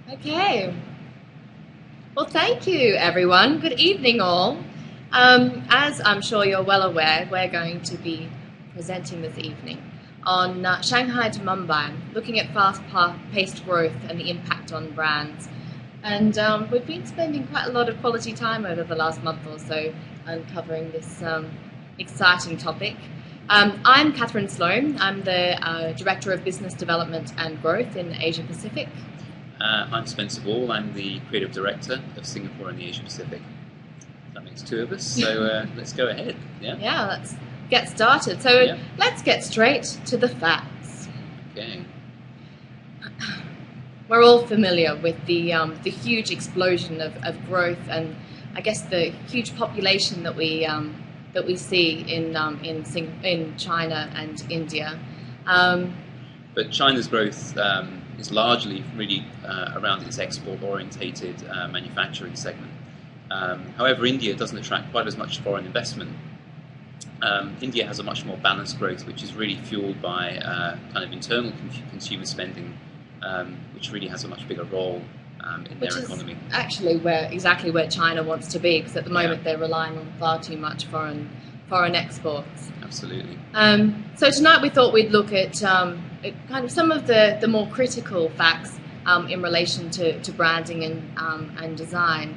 Okay. Well, thank you, everyone. Good evening, all. As I'm sure you're well aware, we're going to be presenting this evening on Shanghai to Mumbai, looking at fast-paced growth and the impact on brands. And we've been spending quite a lot of quality time over the last month or so uncovering this exciting topic. I'm Kathryn Sloane. I'm the Director of Business Development and Growth in Asia Pacific. I'm Spencer Ball. I'm the Creative Director of Singapore and the Asia Pacific. That makes two of us, so let's go ahead. Yeah, let's get started. So let's get straight to the facts. Okay. We're all familiar with the huge explosion of growth and I guess the huge population that we see in China and India. But China's growth is largely really around its export-orientated manufacturing segment. However, India doesn't attract quite as much foreign investment. India has a much more balanced growth, which is really fueled by kind of internal consumer spending, which really has a much bigger role in their economy. Actually, exactly where China wants to be, because at the moment they're relying on far too much foreign exports. Absolutely. So tonight we thought we'd look at kind of some of the more critical facts in relation to branding and design.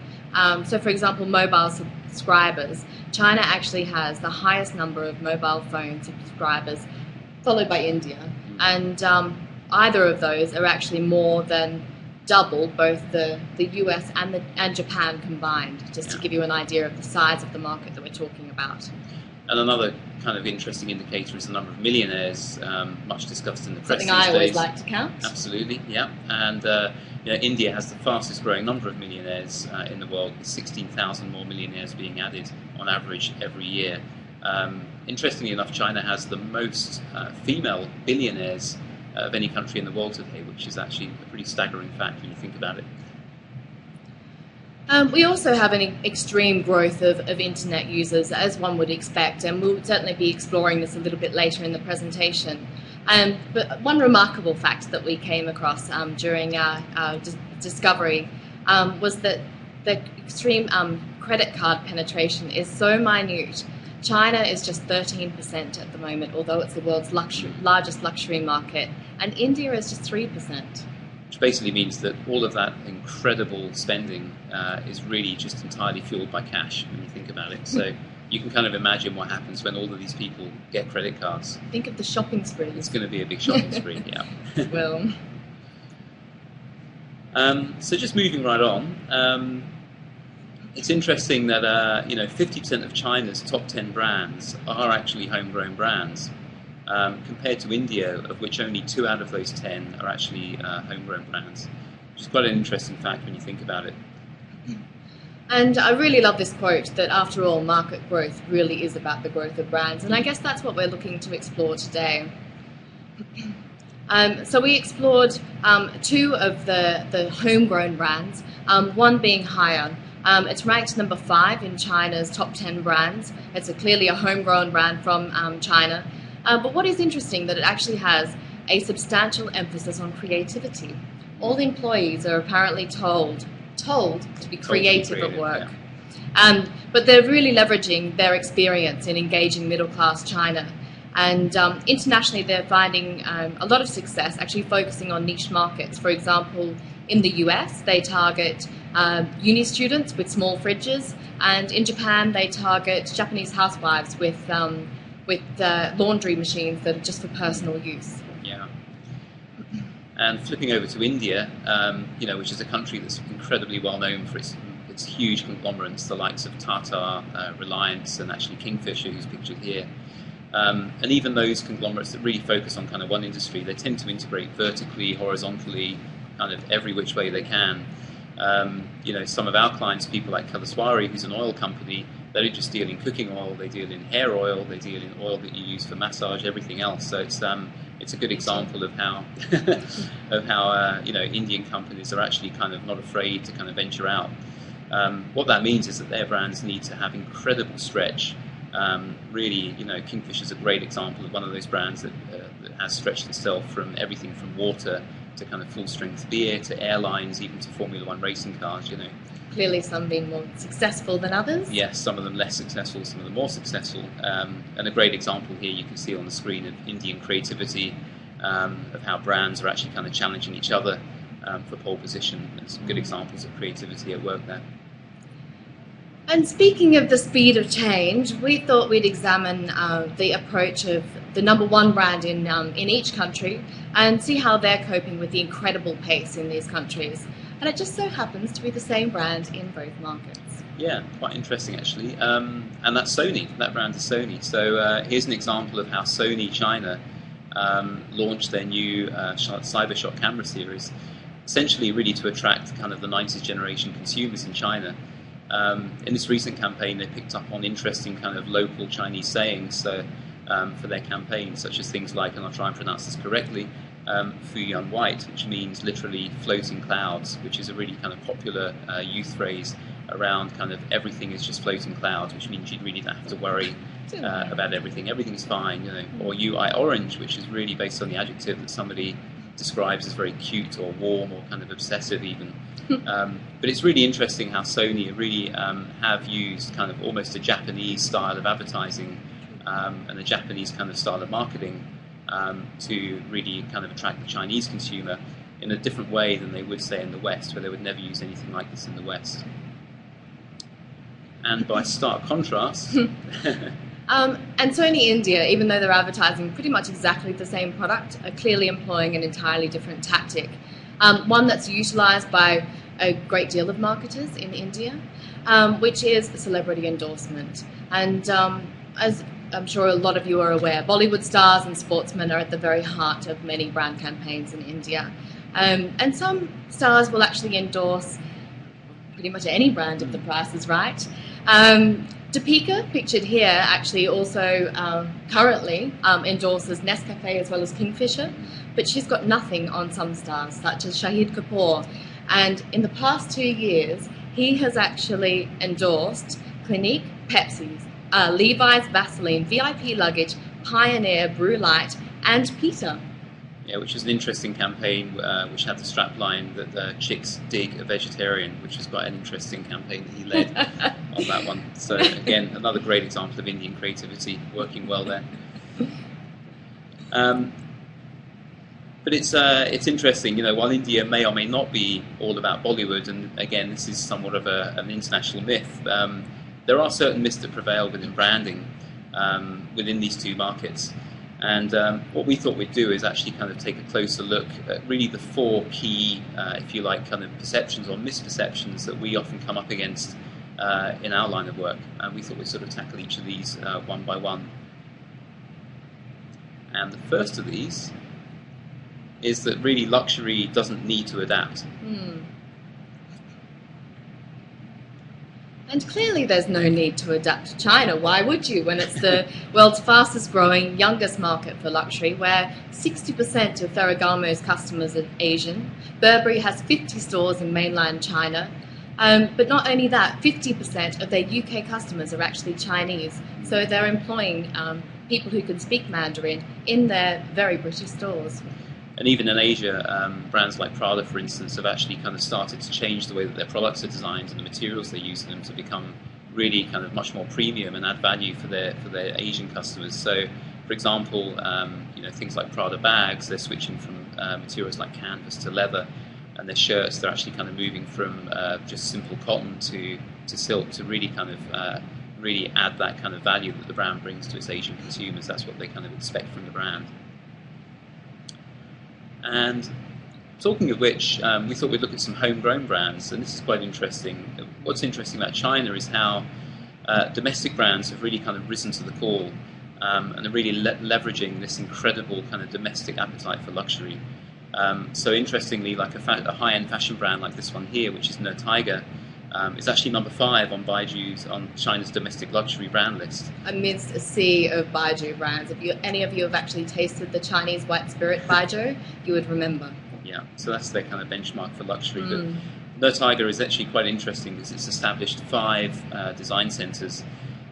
So, for example, mobile subscribers. China actually has the highest number of mobile phone subscribers, followed by India, and either of those are actually more than double both the US and Japan combined, just to give you an idea of the size of the market that we're talking about. And another kind of interesting indicator is the number of millionaires, much discussed in the press Something these I always days. like to count. Absolutely, yeah. And India has the fastest growing number of millionaires in the world, with 16,000 more millionaires being added on average every year. Interestingly enough, China has the most female billionaires of any country in the world today, which is actually a pretty staggering fact when you think about it. We also have an extreme growth of internet users, as one would expect, and we'll certainly be exploring this a little bit later in the presentation. But one remarkable fact that we came across during our discovery was that the extreme credit card penetration is so minute. China is just 13% at the moment, although it's the world's largest luxury market, and India is just 3%. Which basically means that all of that incredible spending is really just entirely fueled by cash when you think about it. So you can kind of imagine what happens when all of these people get credit cards. Think of the shopping spree. It's going to be a big shopping spree, yeah. It will. So just moving right on, it's interesting that 50% of China's top 10 brands are actually homegrown brands. Compared to India, of which only 2 out of those 10 are actually homegrown brands, which is quite an interesting fact when you think about it. And I really love this quote that, after all, market growth really is about the growth of brands, and I guess that's what we're looking to explore today. So we explored 2 of the homegrown brands, one being Haier. It's ranked number 5 in China's top 10 brands. It's clearly a homegrown brand from China. But what is interesting that it actually has a substantial emphasis on creativity. All employees are apparently told to be creative at work. Yeah. But they're really leveraging their experience in engaging middle-class China. And internationally, they're finding a lot of success actually focusing on niche markets. For example, in the US, they target uni students with small fridges. And in Japan, they target Japanese housewives with laundry machines that are just for personal use. Yeah. And flipping over to India, which is a country that's incredibly well known for its huge conglomerates, the likes of Tata, Reliance, and actually Kingfisher, who's pictured here. And even those conglomerates that really focus on kind of one industry, they tend to integrate vertically, horizontally, kind of every which way they can. Some of our clients, people like Kalaswari, who's an oil company, they don't just deal in cooking oil, they deal in hair oil, they deal in oil that you use for massage, everything else. So it's a good example of how Indian companies are actually kind of not afraid to kind of venture out. What that means is that their brands need to have incredible stretch. Really, Kingfisher is a great example of one of those brands that has stretched itself from everything from water to kind of full-strength beer, to airlines, even to Formula One racing cars, you know. Clearly some being more successful than others. Yes, some of them less successful, some of them more successful. And a great example here you can see on the screen of Indian creativity, of how brands are actually kind of challenging each other for pole position. And some good examples of creativity at work there. And speaking of the speed of change, we thought we'd examine the approach of the number one brand in each country and see how they're coping with the incredible pace in these countries. And it just so happens to be the same brand in both markets. Yeah, quite interesting actually. And that's Sony. That brand is Sony. So here's an example of how Sony China launched their new CyberShot camera series, essentially really to attract kind of the 90s generation consumers in China. In this recent campaign, they picked up on interesting kind of local Chinese sayings for their campaign, such as things like, and I'll try and pronounce this correctly, Fuyuan White, which means literally floating clouds, which is a really kind of popular youth phrase around kind of everything is just floating clouds, which means you really don't have to worry about everything. Everything's fine, you know. Or UI Orange, which is really based on the adjective that somebody describes as very cute or warm or kind of obsessive even. But it's really interesting how Sony really have used kind of almost a Japanese style of advertising and a Japanese kind of style of marketing to really kind of attract the Chinese consumer in a different way than they would say in the West, where they would never use anything like this in the West. And by stark contrast... and Sony India, even though they're advertising pretty much exactly the same product, are clearly employing an entirely different tactic. One that's utilised by a great deal of marketers in India, which is celebrity endorsement. And as I'm sure a lot of you are aware, Bollywood stars and sportsmen are at the very heart of many brand campaigns in India. And some stars will actually endorse pretty much any brand if the price is right. Deepika, pictured here, actually also currently endorses Nescafe as well as Kingfisher, but she's got nothing on some stars, such as Shahid Kapoor. And in the past 2 years, he has actually endorsed Clinique, Pepsi's, Levi's, Vaseline, VIP Luggage, Pioneer, Brew Light, and Peter. Yeah, which is an interesting campaign which had the strapline that chicks dig a vegetarian, which is quite an interesting campaign that he led on that one. So again, another great example of Indian creativity working well there. But it's interesting, you know, while India may or may not be all about Bollywood, and again, this is somewhat of an international myth, there are certain myths that prevail within branding within these two markets. And what we thought we'd do is actually kind of take a closer look at really the four key, if you like, kind of perceptions or misperceptions that we often come up against in our line of work. And we thought we'd sort of tackle each of these one by one. And the first of these is that really luxury doesn't need to adapt. And clearly there's no need to adapt to China. Why would you, when it's the world's fastest growing, youngest market for luxury, where 60% of Ferragamo's customers are Asian. Burberry has 50 stores in mainland China. But not only that, 50% of their UK customers are actually Chinese. So they're employing people who can speak Mandarin in their very British stores. And even in Asia, brands like Prada, for instance, have actually kind of started to change the way that their products are designed and the materials they use in them to become really kind of much more premium and add value for their Asian customers. So, for example, you know, things like Prada bags, they're switching from materials like canvas to leather, and their shirts, they're actually kind of moving from just simple cotton to silk to really kind of really add that kind of value that the brand brings to its Asian consumers. That's what they kind of expect from the brand. And talking of which, we thought we'd look at some homegrown brands, and this is quite interesting. What's interesting about China is how domestic brands have really kind of risen to the call and are really leveraging this incredible kind of domestic appetite for luxury. So interestingly, like a high-end fashion brand like this one here, which is Ne Tiger, is actually number 5 on Baiju's, on China's domestic luxury brand list. Amidst a sea of Baiju brands. If any of you have actually tasted the Chinese white spirit Baiju, you would remember. Yeah, so that's their kind of benchmark for luxury. But Ne Tiger is actually quite interesting because it's established 5 design centres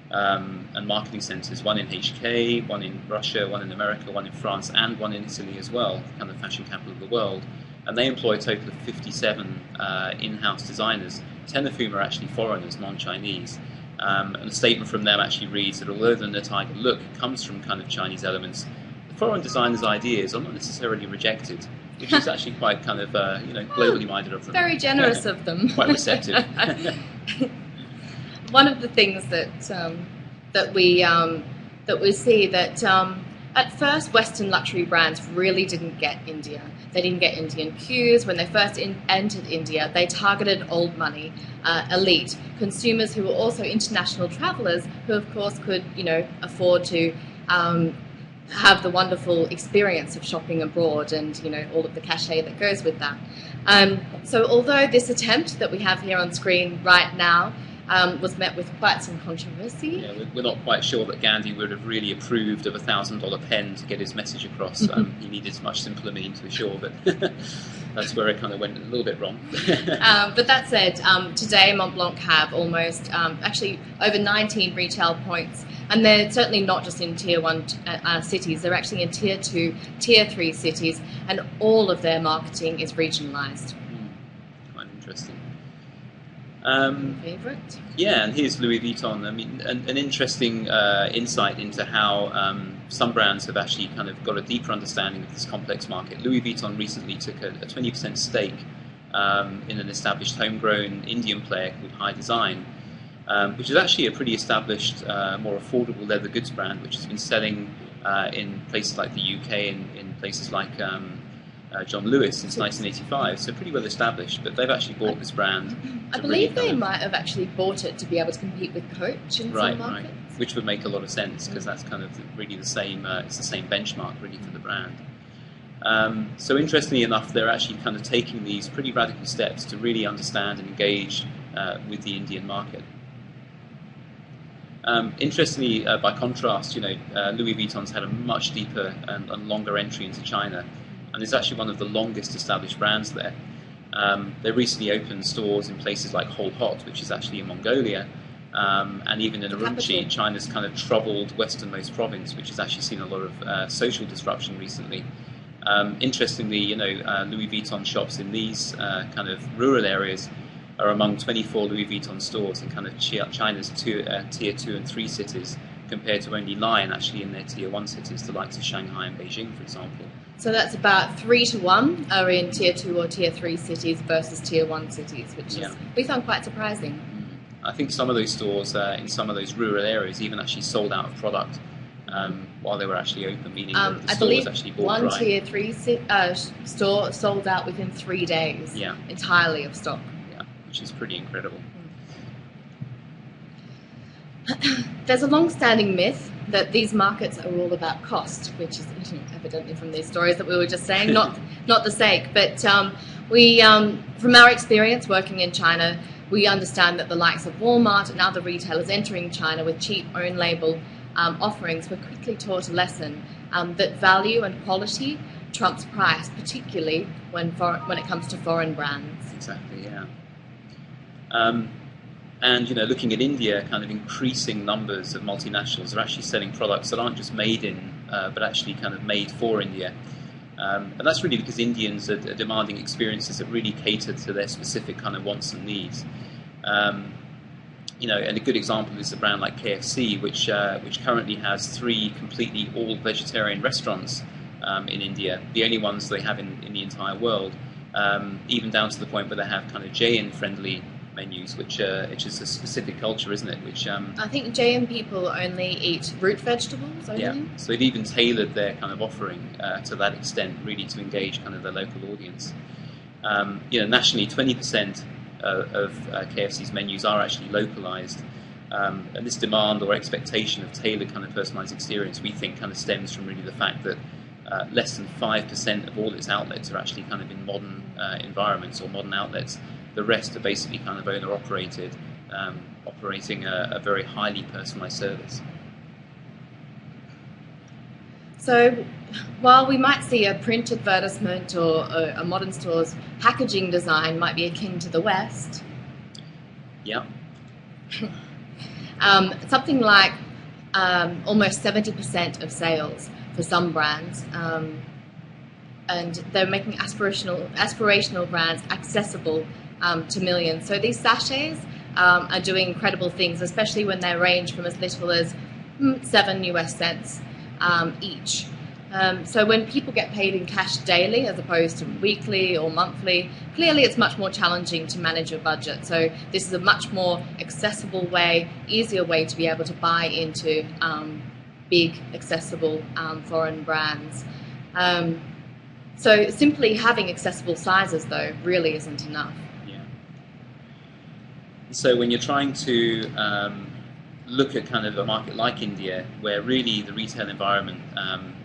and marketing centres, one in HK, one in Russia, one in America, one in France, and one in Italy as well, kind of fashion capital of the world. and they employ a total of 57 in-house designers, 10 of whom are actually foreigners, non-Chinese. And a statement from them actually reads that although the Tiger look comes from kind of Chinese elements, the foreign designers' ideas are not necessarily rejected, which is actually quite kind of globally minded of them. Very generous of them. Quite receptive. One of the things that we see that at first Western luxury brands really didn't get India. They didn't get Indian cues. When they first entered India, they targeted old money, elite consumers who were also international travelers who, of course, could afford to have the wonderful experience of shopping abroad and all of the cachet that goes with that. So although this attempt that we have here on screen right now was met with quite some controversy. Yeah, we're not quite sure that Gandhi would have really approved of a $1,000 pen to get his message across. He needed much simpler means, for sure, but that's where it kind of went a little bit wrong. But that said, today Montblanc have almost actually over 19 retail points, and they're certainly not just in tier 1 cities, they're actually in tier 2, tier 3 cities, and all of their marketing is regionalised. Quite interesting. Favorite? Yeah, and here's Louis Vuitton. I mean, an interesting insight into how some brands have actually kind of got a deeper understanding of this complex market. Louis Vuitton recently took a 20% stake in an established homegrown Indian player called High Design, which is actually a pretty established, more affordable leather goods brand, which has been selling in places like the UK and in places like John Lewis since 1985, so pretty well established, but they've actually bought this brand. I believe they might have actually bought it to be able to compete with Coach in some markets. Right, which would make a lot of sense because that's kind of really the same, it's the same benchmark really for the brand. So interestingly enough, they're actually kind of taking these pretty radical steps to really understand and engage with the Indian market. Interestingly, by contrast, Louis Vuitton's had a much deeper and longer entry into China, and it's actually one of the longest established brands there. They recently opened stores in places like Hol Hot, which is actually in Mongolia, and even in Urumqi, China's kind of troubled westernmost province, which has actually seen a lot of social disruption recently. Interestingly, Louis Vuitton shops in these kind of rural areas are among 24 Louis Vuitton stores in kind of China's tier 2 and 3 cities, compared to only 9 actually in their tier 1 cities, the likes of Shanghai and Beijing, for example. So that's about 3 to 1 are in tier 2 or tier 3 cities versus tier 1 cities, which is, we found quite surprising. I think some of those stores in some of those rural areas even actually sold out of product while they were actually open, meaning that the store was actually bought one tier 3 store sold out within 3 days entirely of stock. Yeah, which is pretty incredible. There's a long-standing myth that these markets are all about cost, which is evidently from these stories that we were just saying, not the sake. But we, from our experience working in China, we understand that the likes of Walmart and other retailers entering China with cheap own-label offerings were quickly taught a lesson that value and quality trumps price, particularly when it comes to foreign brands. Exactly, yeah. And looking at India, kind of increasing numbers of multinationals are actually selling products that aren't just made in, but actually kind of made for India. And that's really because Indians are demanding experiences that really cater to their specific kind of wants and needs. And a good example is a brand like KFC, which currently has 3 completely all-vegetarian restaurants in India, the only ones they have in the entire world, even down to the point where they have kind of Jain-friendly menus, which is a specific culture, isn't it? Which I think Jain people only eat root vegetables only. Yeah, so they've even tailored their kind of offering to that extent, really to engage kind of their local audience. Nationally, 20% of KFC's menus are actually localized, and this demand or expectation of tailored kind of personalized experience, we think, kind of stems from really the fact that less than 5% of all its outlets are actually kind of in modern environments or modern outlets. The rest are basically kind of owner-operated, operating a very highly personalised service. So, while we might see a print advertisement or a modern store's packaging design might be akin to the West, something like almost 70% of sales for some brands and they're making aspirational brands accessible to millions. So these sachets are doing incredible things, especially when they range from as little as 7 US cents each. So when people get paid in cash daily as opposed to weekly or monthly, clearly it's much more challenging to manage your budget. So this is a much more accessible way, easier way to be able to buy into big, accessible foreign brands. So simply having accessible sizes, though, really isn't enough. Yeah. So when you're trying to look at kind of a market like India, where really the retail environment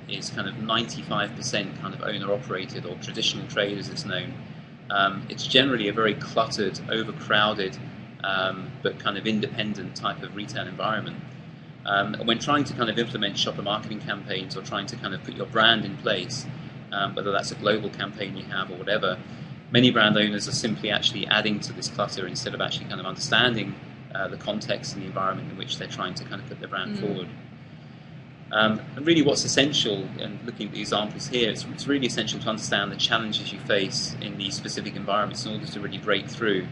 is kind of 95% kind of owner-operated or traditional trade as it's known, it's generally a very cluttered, overcrowded, but kind of independent type of retail environment. When trying to kind of implement shopper marketing campaigns or trying to kind of put your brand in place, whether that's a global campaign you have or whatever, many brand owners are simply actually adding to this clutter instead of actually kind of understanding the context and the environment in which they're trying to kind of put their brand forward. And really what's essential, and looking at the examples here, it's really essential to understand the challenges you face in these specific environments in order to really break through.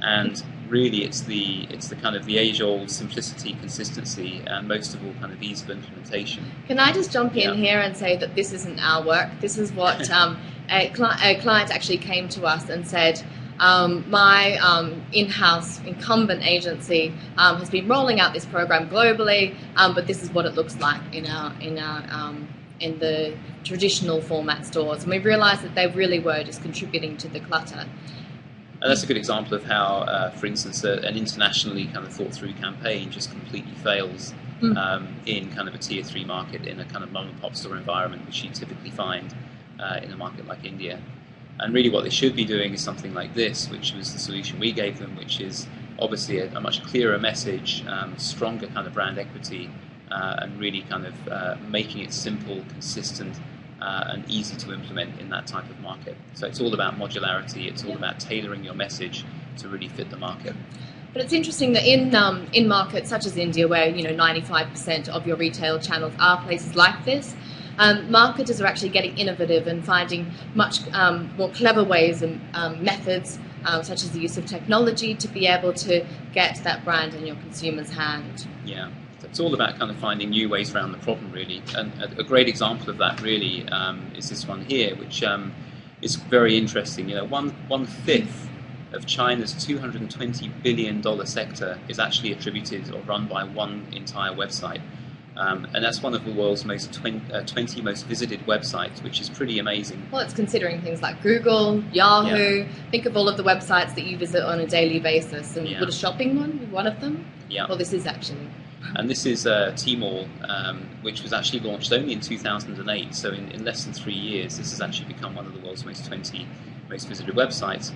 And really it's the kind of the age-old simplicity, consistency, and most of all kind of ease of implementation. Can I just jump in here and say that this isn't our work? This is what a client actually came to us and said, my in-house incumbent agency has been rolling out this program globally, but this is what it looks like in the traditional format stores. And we realised that they really were just contributing to the clutter. And that's a good example of how, for instance, an internationally kind of thought-through campaign just completely fails in kind of a tier 3 market, in a kind of mom-and-pop store environment, which you typically find in a market like India. And really what they should be doing is something like this, which was the solution we gave them, which is obviously a much clearer message, stronger kind of brand equity, and really kind of making it simple, consistent, and easy to implement in that type of market. So it's all about modularity, it's all about tailoring your message to really fit the market. But it's interesting that in markets such as India, where 95% of your retail channels are places like this, marketers are actually getting innovative and finding much more clever ways and methods, such as the use of technology, to be able to get that brand in your consumer's hand. Yeah. It's all about kind of finding new ways around the problem, really. And a great example of that, really, is this one here, which is very interesting. 1/5 of China's $220 billion sector is actually attributed or run by one entire website. And that's one of the world's 20 most visited websites, which is pretty amazing. Well, it's considering things like Google, Yahoo. Yeah. Think of all of the websites that you visit on a daily basis. And would a shopping one be one of them? Yeah. Well, this is actually. And this is Tmall, which was actually launched only in 2008. So in less than 3 years, this has actually become one of the world's 20 most visited websites.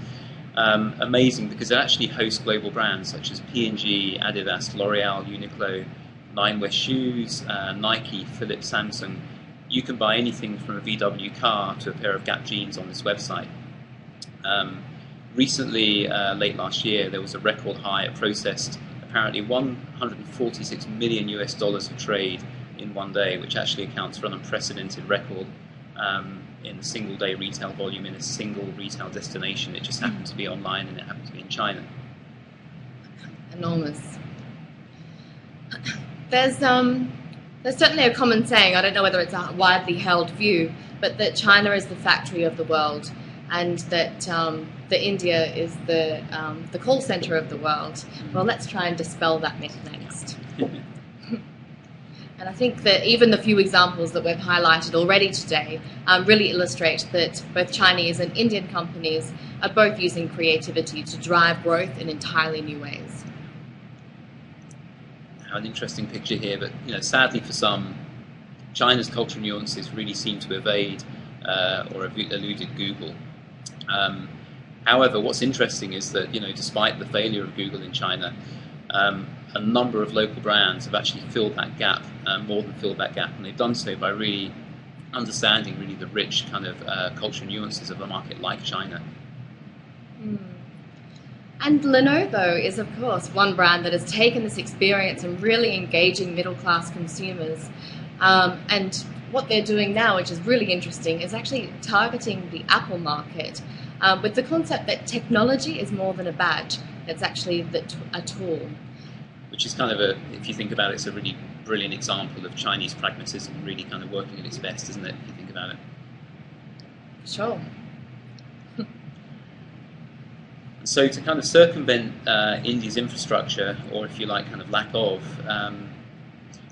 Amazing, because it actually hosts global brands such as P&G, Adidas, L'Oreal, Uniqlo, Nine West Shoes, Nike, Philips, Samsung. You can buy anything from a VW car to a pair of Gap jeans on this website. Recently, late last year, there was a record high. It processed apparently $146 million of trade in one day, which actually accounts for an unprecedented record in single-day retail volume in a single retail destination. It just happened to be online, and it happened to be in China. Enormous. There's certainly a common saying, I don't know whether it's a widely held view, but that China is the factory of the world, and that India is the call center of the world. Well, let's try and dispel that myth next. And I think that even the few examples that we've highlighted already today really illustrate that both Chinese and Indian companies are both using creativity to drive growth in entirely new ways. An interesting picture here, but sadly for some, China's cultural nuances really seem to evade or eluded Google. However, what's interesting is that despite the failure of Google in China, a number of local brands have actually filled that gap, more than filled that gap, and they've done so by really understanding really the rich kind of cultural nuances of a market like China. And Lenovo is, of course, one brand that has taken this experience and really engaging middle-class consumers and what they're doing now, which is really interesting, is actually targeting the Apple market with the concept that technology is more than a badge. It's actually a tool. Which is kind of if you think about it, it's a really brilliant example of Chinese pragmatism really kind of working at its best, isn't it, if you think about it? Sure. So to kind of circumvent India's infrastructure, or if you like, kind of lack of,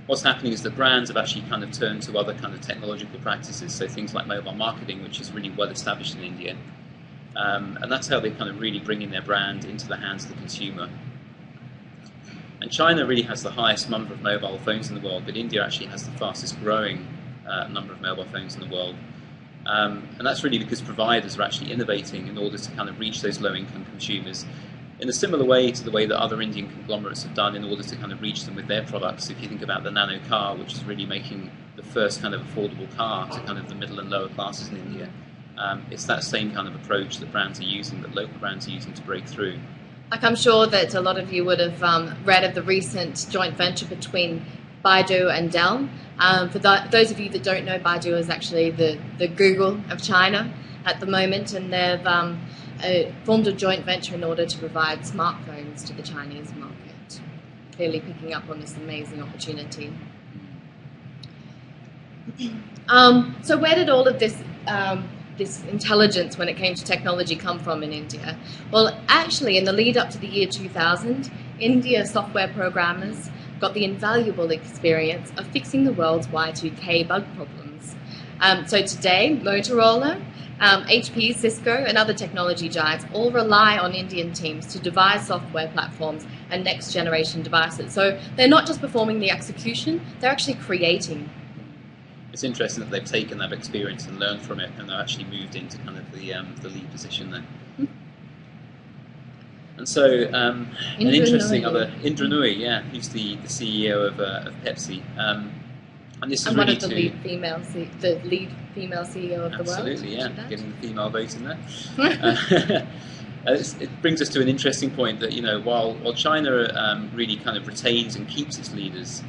what's happening is that brands have actually kind of turned to other kind of technological practices, so things like mobile marketing, which is really well established in India. And that's how they kind of really bring in their brand into the hands of the consumer. And China really has the highest number of mobile phones in the world, but India actually has the fastest growing number of mobile phones in the world. And that's really because providers are actually innovating in order to kind of reach those low-income consumers in a similar way to the way that other Indian conglomerates have done in order to kind of reach them with their products. If you think about the nano car, which is really making the first kind of affordable car to kind of the middle and lower classes in India, it's that same kind of approach that brands are using, that local brands are using to break through. Like, I'm sure that a lot of you would have read of the recent joint venture between Baidu and Dell. For those of you that don't know, Baidu is actually the Google of China at the moment, and they've formed a joint venture in order to provide smartphones to the Chinese market, clearly picking up on this amazing opportunity. So where did all of this intelligence when it came to technology come from in India? Well, actually, in the lead up to the year 2000, India software programmers got the invaluable experience of fixing the world's Y2K bug problems. So today, Motorola, HP, Cisco, and other technology giants all rely on Indian teams to devise software platforms and next-generation devices. So they're not just performing the execution, they're actually creating. It's interesting that they've taken that experience and learned from it, and they've actually moved into kind of the lead position there. And so, an interesting other Indra Nooyi, yeah, who's the CEO of Pepsi, and this is and really one of the lead female CEO of the world. Absolutely, yeah, getting the female vote in there. It brings us to an interesting point that, you know, while China really kind of retains and keeps its leaders,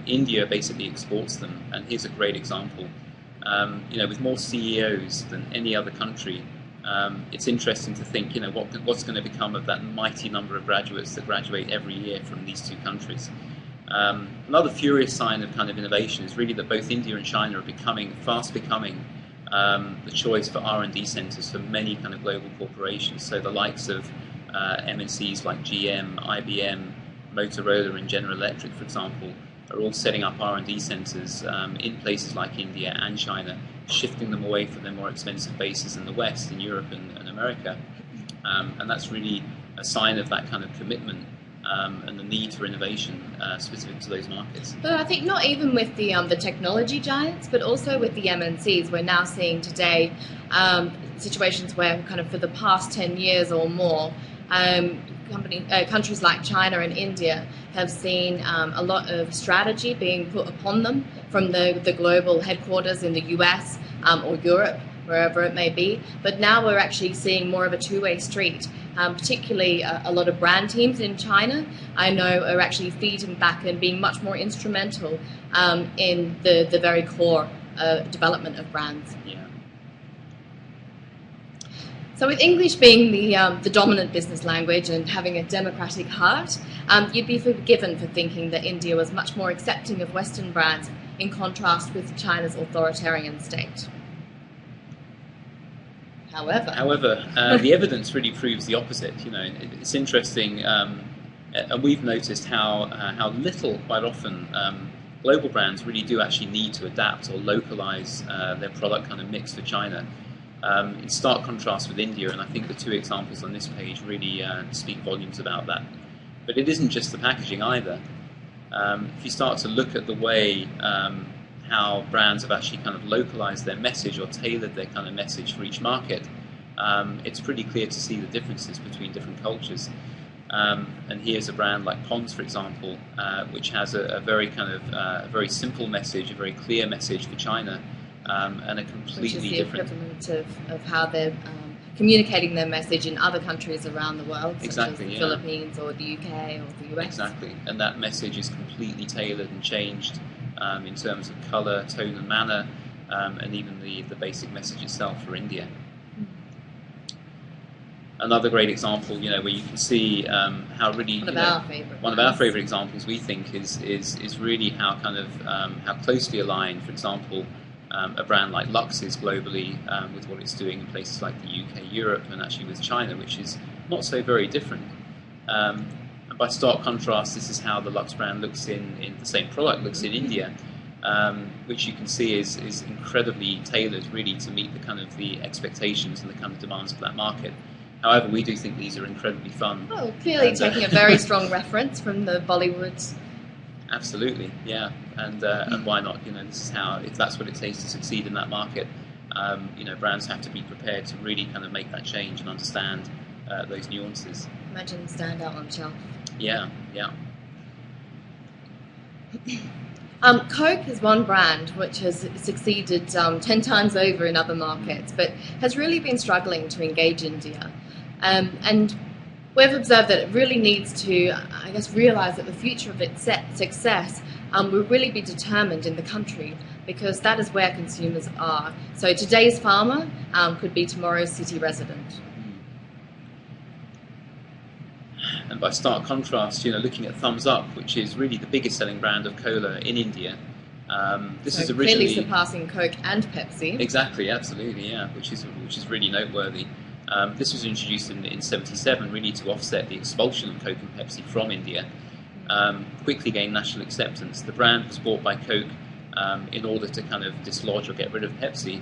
India basically exports them. And here's a great example. You know, with more CEOs than any other country, it's interesting to think, you know, what's going to become of that mighty number of graduates that graduate every year from these two countries. Another furious sign of kind of innovation is really that both India and China are fast becoming the choice for R&D centres for many kind of global corporations. So the likes of MNCs like GM, IBM, Motorola and General Electric, for example, are all setting up R&D centres in places like India and China, shifting them away from their more expensive bases in the West, in Europe and America. And that's really a sign of that kind of commitment and the need for innovation specific to those markets. But I think not even with the technology giants, but also with the MNCs, we're now seeing today situations where kind of for the past 10 years or more, countries like China and India have seen a lot of strategy being put upon them from the global headquarters in the US or Europe, wherever it may be. But now we're actually seeing more of a two-way street. Particularly a lot of brand teams in China, I know, are actually feeding back and being much more instrumental in the very core development of brands. Yeah. So with English being the dominant business language and having a democratic heart, you'd be forgiven for thinking that India was much more accepting of Western brands in contrast with China's authoritarian state. However, the evidence really proves the opposite. You know, it's interesting, and we've noticed how little, quite often, global brands really do actually need to adapt or localize their product kind of mix for China. In stark contrast with India, and I think the two examples on this page really speak volumes about that. But it isn't just the packaging either. If you start to look at the way how brands have actually kind of localized their message or tailored their kind of message for each market, it's pretty clear to see the differences between different cultures. And here's a brand like Pond's, for example, which has a very kind of a very simple message, a very clear message for China, and a completely different. Which is the equivalent of how they're communicating their message in other countries around the world, such as the Philippines or the UK or the US. Exactly, and that message is completely tailored and changed in terms of colour, tone and manner, and even the basic message itself for India. Another great example, where you can see how really one of our favourite examples we think is really how kind of how closely aligned, for example, a brand like Lux is globally with what it's doing in places like the UK, Europe, and actually with China, which is not so very different. And by stark contrast, this is how the Lux brand looks in the same product looks in India, which you can see is incredibly tailored really to meet the kind of the expectations and the kind of demands of that market. However, we do think these are incredibly fun. Oh, clearly taking a very strong reference from the Bollywood. Absolutely, yeah, and why not? This is how, if that's what it takes to succeed in that market, brands have to be prepared to really kind of make that change and understand those nuances. Imagine stand out on shelf. Yeah. Coke is one brand which has succeeded 10 times over in other markets, but has really been struggling to engage India. And we've observed that it really needs to, I guess, realise that the future of its success will really be determined in the country, because that is where consumers are. So today's farmer could be tomorrow's city resident. And by stark contrast, looking at Thumbs Up, which is really the biggest selling brand of cola in India. This is originally clearly surpassing Coke and Pepsi. Exactly, absolutely, yeah, which is really noteworthy. This was introduced in '77, really to offset the expulsion of Coke and Pepsi from India. Quickly gained national acceptance. The brand was bought by Coke in order to kind of dislodge or get rid of Pepsi.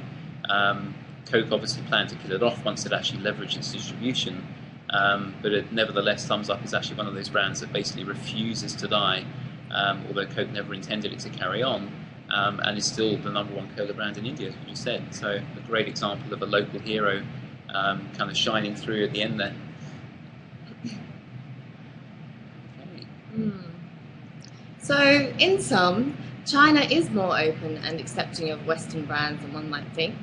Coke obviously planned to kill it off once it actually leveraged its distribution. But nevertheless, Thumbs Up is actually one of those brands that basically refuses to die, although Coke never intended it to carry on, and is still the #1 cola brand in India, as we just said. So a great example of a local hero kind of shining through at the end there. Okay. So in sum, China is more open and accepting of Western brands than one might think.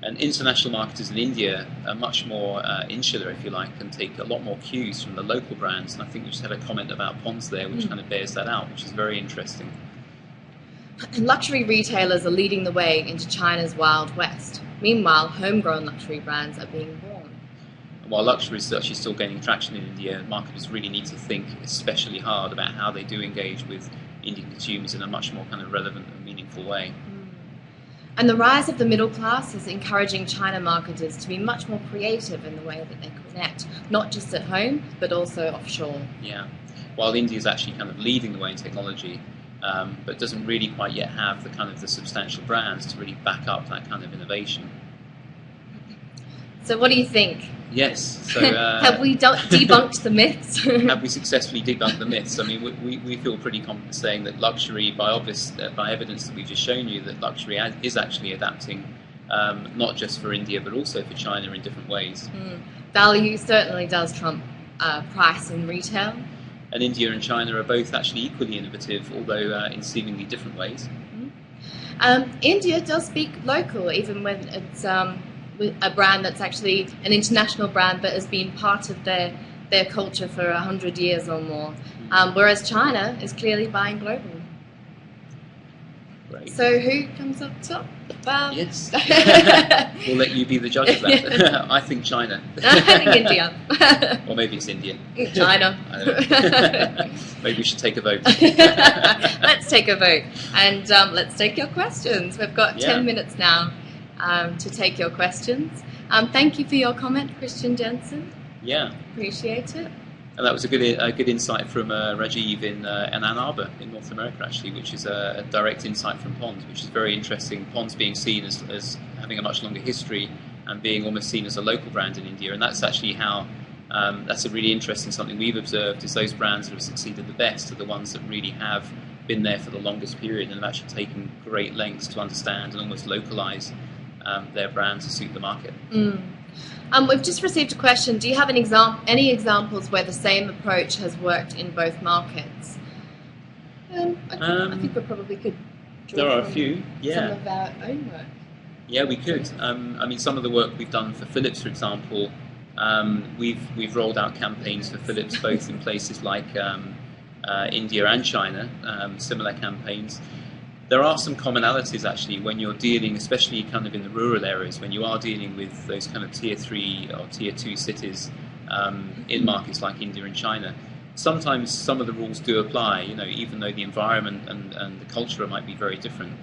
And international marketers in India are much more insular, if you like, and take a lot more cues from the local brands. And I think we just had a comment about Ponds there, which kind of bears that out, which is very interesting. And luxury retailers are leading the way into China's Wild West. Meanwhile, homegrown luxury brands are being born. And while luxury is actually still gaining traction in India, marketers really need to think especially hard about how they do engage with Indian consumers in a much more kind of relevant and meaningful way. And the rise of the middle class is encouraging China marketers to be much more creative in the way that they connect, not just at home, but also offshore. Yeah, while India is actually kind of leading the way in technology, but doesn't really quite yet have the kind of the substantial brands to really back up that kind of innovation. So what do you think? Yes. So have we debunked the myths? Have we successfully debunked the myths? I mean, we feel pretty confident saying that luxury, by evidence that we've just shown you, that luxury is actually adapting, not just for India, but also for China in different ways. Value certainly does trump price in retail. And India and China are both actually equally innovative, although in seemingly different ways. India does speak local, even when it's a brand that's actually an international brand but has been part of their culture for 100 years or more, whereas China is clearly buying global. Great. So who comes up top? Yes. We'll let you be the judge of that. I think China. I think India. Or maybe it's India. China. I don't know. Maybe we should take a vote. Let's take a vote. And let's take your questions. We've got 10 minutes now to take your questions. Thank you for your comment, Christian Jensen. Yeah. Appreciate it. And that was a good insight from Rajiv in Ann Arbor in North America, actually, which is a direct insight from Ponds, which is very interesting. Ponds being seen as having a much longer history and being almost seen as a local brand in India, and that's actually how that's a really interesting something we've observed is those brands that have succeeded the best are the ones that really have been there for the longest period and have actually taken great lengths to understand and almost localize their brand to suit the market. We've just received a question. Do you have any examples where the same approach has worked in both markets? I think we probably could draw there are a few, some of our own work. Yeah, we could. I mean, some of the work we've done for Philips, for example, we've rolled out campaigns for Philips both in places like India and China, similar campaigns. There are some commonalities actually when you're dealing, especially kind of in the rural areas, when you are dealing with those kind of tier 3 or tier 2 cities in markets like India and China. Sometimes some of the rules do apply, even though the environment and the culture might be very different.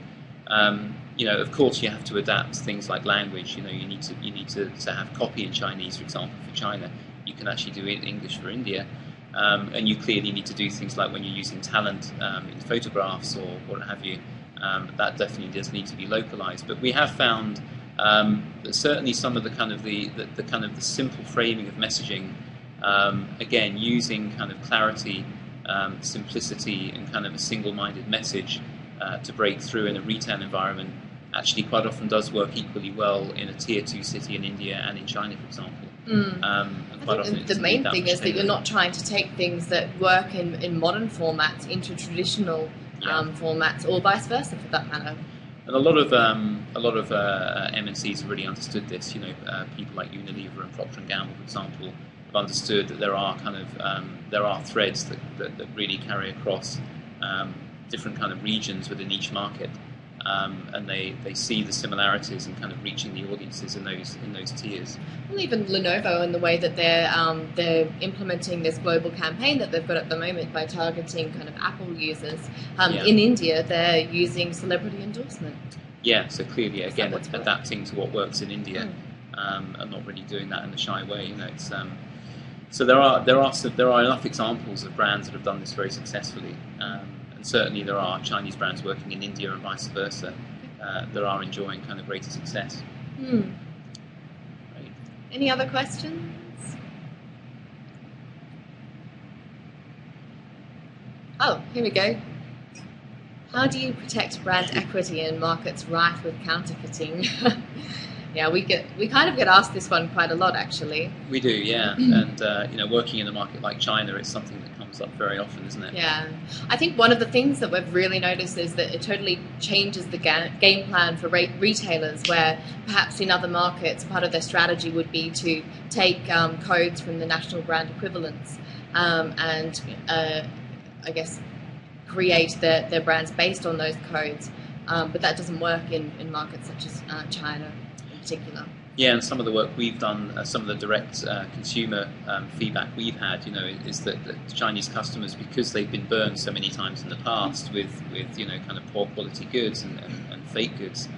Of course, you have to adapt things like language. You need to have copy in Chinese, for example, for China. You can actually do it in English for India. And you clearly need to do things like when you're using talent in photographs or what have you. That definitely does need to be localized. But we have found that certainly some of the kind of the simple framing of messaging, again using kind of clarity, simplicity, and kind of a single-minded message to break through in a retail environment, actually quite often does work equally well in a tier 2 city in India and in China, for example. I think the main thing is that you're not trying to take things that work in modern formats into traditional formats, or vice versa, for that matter. And a lot of MNCs have really understood this. People like Unilever and Procter & Gamble, for example, have understood that there are there are threads that really carry across different kind of regions within each market. And they see the similarities in kind of reaching the audiences in those tiers. Well, even Lenovo, in the way that they're implementing this global campaign that they've got at the moment by targeting kind of Apple users in India, they're using celebrity endorsement. Yeah, so clearly again adapting to what works in India, and not really doing that in a shy way. It's so there are enough examples of brands that have done this very successfully. And certainly there are Chinese brands working in India and vice versa that are enjoying kind of greater success. Right. Any other questions? Oh, here we go. How do you protect brand equity in markets rife with counterfeiting? Yeah, we kind of get asked this one quite a lot, actually. We do, yeah. And working in a market like China, it's something that comes up very often, isn't it? Yeah, I think one of the things that we've really noticed is that it totally changes the game plan for retailers, where perhaps in other markets, part of their strategy would be to take codes from the national brand equivalents and I guess create their brands based on those codes. But that doesn't work in markets such as China. Particular. Yeah, and some of the work we've done, some of the direct consumer feedback we've had, is that Chinese customers, because they've been burned so many times in the past with kind of poor quality goods and fake goods,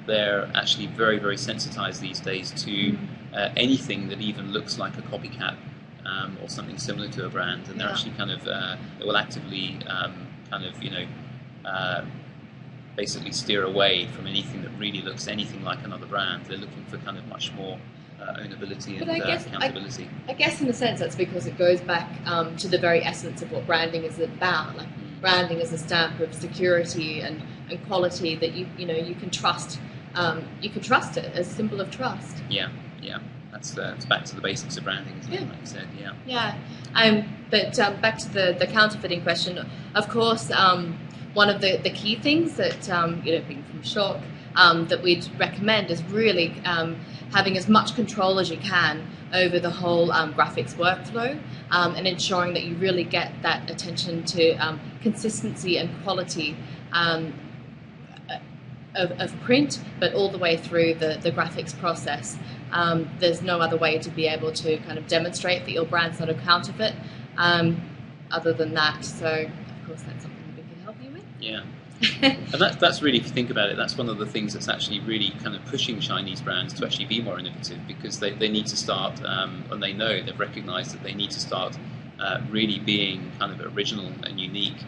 they're actually very, very sensitized these days to anything that even looks like a copycat or something similar to a brand, and they're actually kind of they will actively basically steer away from anything that really looks anything like another brand. They're looking for kind of much more ownability and accountability. I guess in a sense that's because it goes back to the very essence of what branding is about. Like branding is a stamp of security and quality that you can trust. You can trust it, as a symbol of trust. Yeah. It's back to the basics of branding, isn't it? Like you said, yeah. But back to the counterfeiting question. Of course. One of the key things that, being from Schawk, that we'd recommend is really having as much control as you can over the whole graphics workflow and ensuring that you really get that attention to consistency and quality of print, but all the way through the graphics process. There's no other way to be able to kind of demonstrate that your brand's not a counterfeit other than that. So, of course, that's something. Yeah, and that's really, if you think about it, that's one of the things that's actually really kind of pushing Chinese brands to actually be more innovative, because they need to start, and they've recognised that they need to start really being kind of original and unique,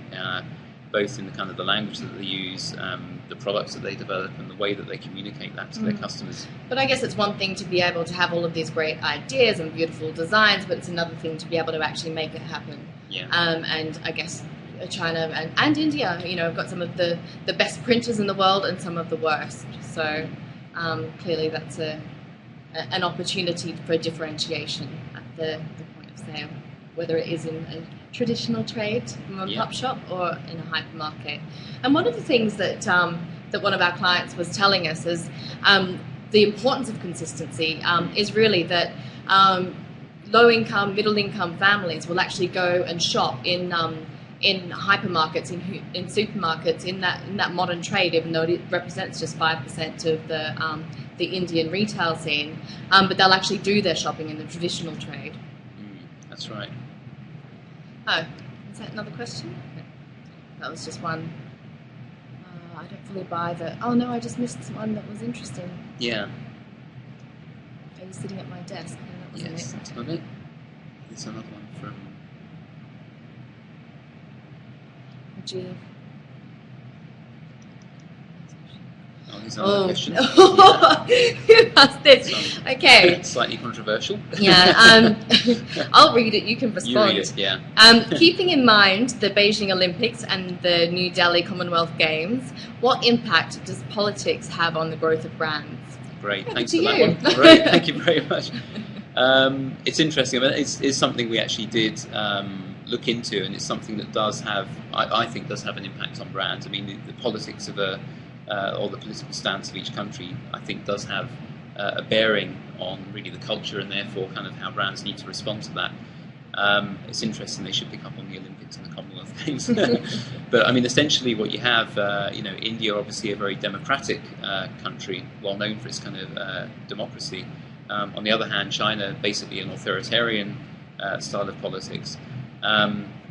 both in the kind of the language that they use, the products that they develop, and the way that they communicate that to their customers. But I guess it's one thing to be able to have all of these great ideas and beautiful designs, but it's another thing to be able to actually make it happen. Yeah. And I guess China and India, have got some of the best printers in the world and some of the worst. So clearly that's an opportunity for differentiation at the point of sale, whether it is in a traditional trade, mom-and-pop shop, or in a hypermarket. And one of the things that one of our clients was telling us is the importance of consistency is really that low-income, middle-income families will actually go and shop in hypermarkets, in supermarkets, in that modern trade, even though it represents just 5% of the Indian retail scene. But they'll actually do their shopping in the traditional trade. That's right. Oh, is that another question? That was just one. I don't fully buy the... Oh no, I just missed one that was interesting. Yeah. Are you sitting at my desk? No, that wasn't Yes, it. that's not it. There's another one from... G. Oh, here's another question. Who asked this? Okay. Slightly controversial. Yeah, I'll read it, you can respond. You read it, yeah. Keeping in mind the Beijing Olympics and the New Delhi Commonwealth Games, what impact does politics have on the growth of brands? Great, Over thanks to for that you. one. Great, thank you very much. It's interesting. I mean, it's something we actually did look into, and it's something that does have, I think, does have an impact on brands. I mean, the politics of or the political stance of each country, I think, does have a bearing on really the culture, and therefore kind of how brands need to respond to that. It's interesting they should pick up on the Olympics and the Commonwealth Games. But I mean, essentially what you have, India, obviously a very democratic country, well known for its kind of democracy. On the other hand, China, basically an authoritarian style of politics.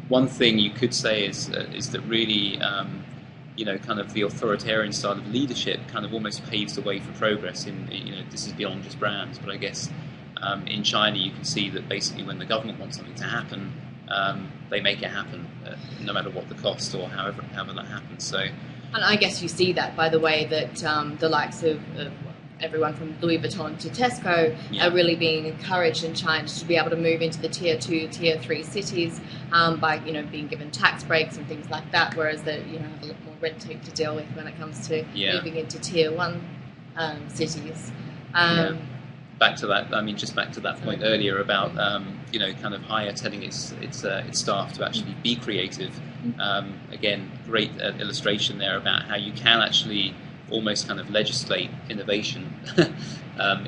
One thing you could say is that really, kind of the authoritarian style of leadership kind of almost paves the way for progress. This is beyond just brands, but I guess in China you can see that basically when the government wants something to happen, they make it happen, no matter what the cost or however that happens. So, and I guess you see that by the way that the likes of everyone from Louis Vuitton to Tesco are really being encouraged in China to be able to move into the tier 2, tier 3 cities by being given tax breaks and things like that, whereas they have a lot more red tape to deal with when it comes to moving into tier 1 cities. Back to that. I mean, just back to that point earlier about kind of Haier telling its staff to actually be creative. Again, great illustration there about how you can actually almost kind of legislate innovation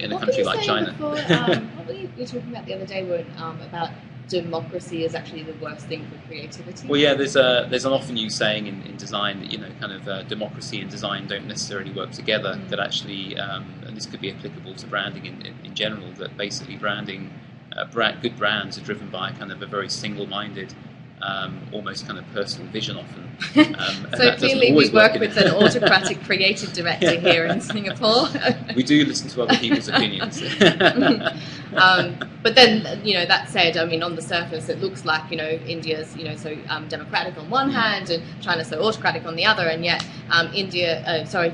in a country like China. What were you talking about the other day about democracy is actually the worst thing for creativity? Well, yeah, there's an often used saying in design that democracy and design don't necessarily work together. That actually, and this could be applicable to branding in general, that basically branding, good brands are driven by kind of a very single-minded, almost kind of personal vision often. So clearly we work with an autocratic creative director here in Singapore. We do listen to other people's opinions. But then, that said, I mean, on the surface it looks like, India's, so democratic on one hand and China's so autocratic on the other, and yet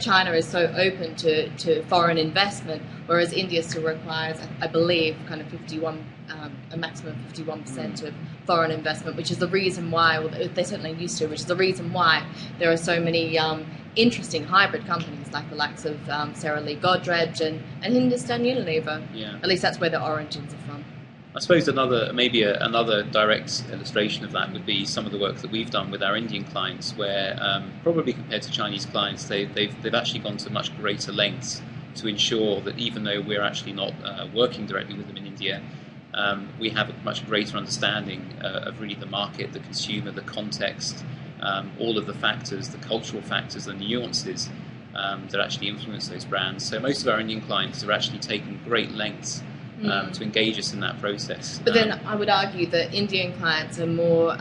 China is so open to foreign investment, whereas India still requires, I believe, kind of a maximum of 51% of foreign investment, which is the reason why, well, they certainly used to, which is the reason why there are so many interesting hybrid companies like the likes of Sara Lee Godrej and Hindustan Unilever. Yeah. At least that's where the origins are from. I suppose another direct illustration of that would be some of the work that we've done with our Indian clients, where probably compared to Chinese clients, they've actually gone to much greater lengths to ensure that even though we're actually not working directly with them in India, we have a much greater understanding of really the market, the consumer, the context, all of the factors, the cultural factors and the nuances that actually influence those brands. So most of our Indian clients are actually taking great lengths to engage us in that process. But then I would argue that Indian clients are more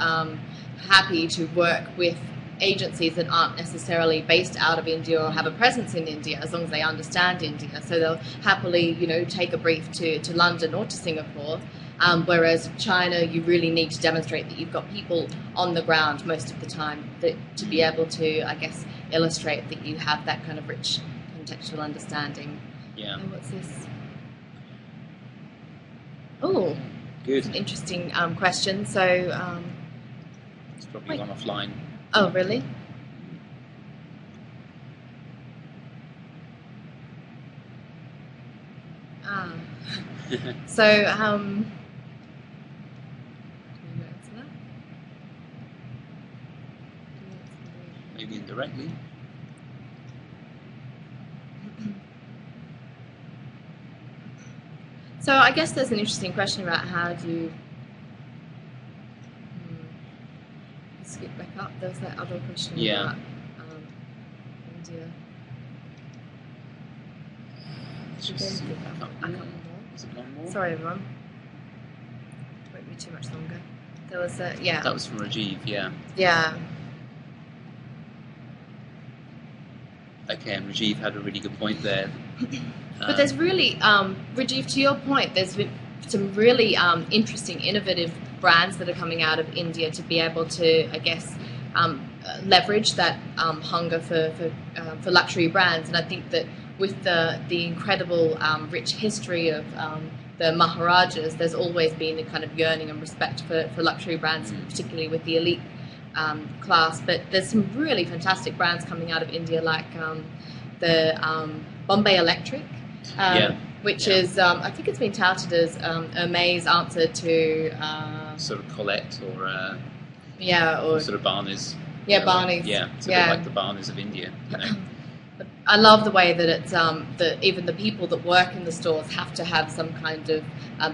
happy to work with agencies that aren't necessarily based out of India or have a presence in India, as long as they understand India. So they'll happily, take a brief to London or to Singapore. Whereas China, you really need to demonstrate that you've got people on the ground most of the time to be able to, I guess, illustrate that you have that kind of rich contextual understanding. Yeah. Oh, what's this? Oh, good. An interesting question. So, it's probably gone offline. Oh, really? So, maybe indirectly. So I guess there's an interesting question about how do you skip back up. There's that other question about India. Sorry, everyone. Won't be too much longer. There was a That was from Rajiv. Yeah. Yeah. Okay, and Rajiv had a really good point there. But there's really, Rajiv, to your point, there's been some really interesting, innovative brands that are coming out of India to be able to, I guess, leverage that hunger for luxury brands. And I think that with the incredible rich history of the Maharajas, there's always been a kind of yearning and respect for luxury brands, particularly with the elite class. But there's some really fantastic brands coming out of India, like the Bombay Electric, which is, I think it's been touted as Hermès' answer to sort of Colette or sort of Barney's. Yeah, Barney's. Yeah, it's a bit like the Barney's of India. You know? But I love the way that it's that even the people that work in the stores have to have some kind of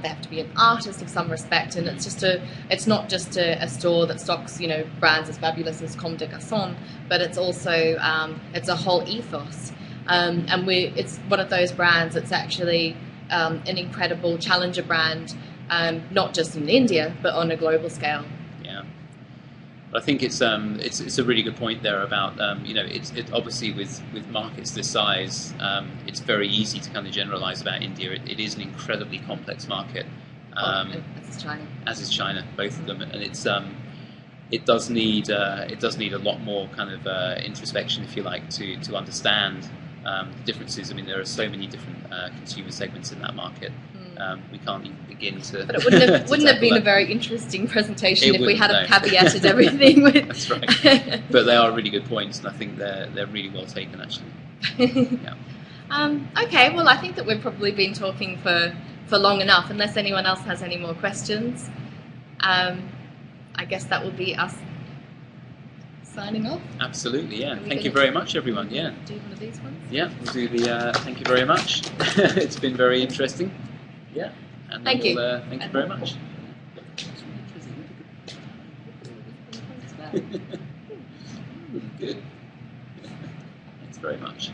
they have to be an artist of some respect, and it's not just a store that stocks brands as fabulous as Comme des Garçons, but it's also it's a whole ethos, and it's one of those brands that's actually an incredible challenger brand, not just in India but on a global scale. I think it's a really good point there about it obviously with markets this size, it's very easy to kind of generalize about India. It is an incredibly complex market, as is China. As is China, both of them, and it does need a lot more kind of introspection, if you like, to understand the differences. I mean, there are so many different consumer segments in that market. We can't even begin to. But it wouldn't have been a very interesting presentation if we had caveated everything with. That's right. But they are really good points, and I think they're really well taken, actually. Yeah. Okay. Well, I think that we've probably been talking for long enough. Unless anyone else has any more questions, I guess that will be us signing off. Absolutely. Yeah. Thank you very much, everyone. Yeah. Do one of these ones. Yeah. We'll do the. Thank you very much. It's been very interesting. Yeah, and thank you. Thank you very much. Good. Thanks very much.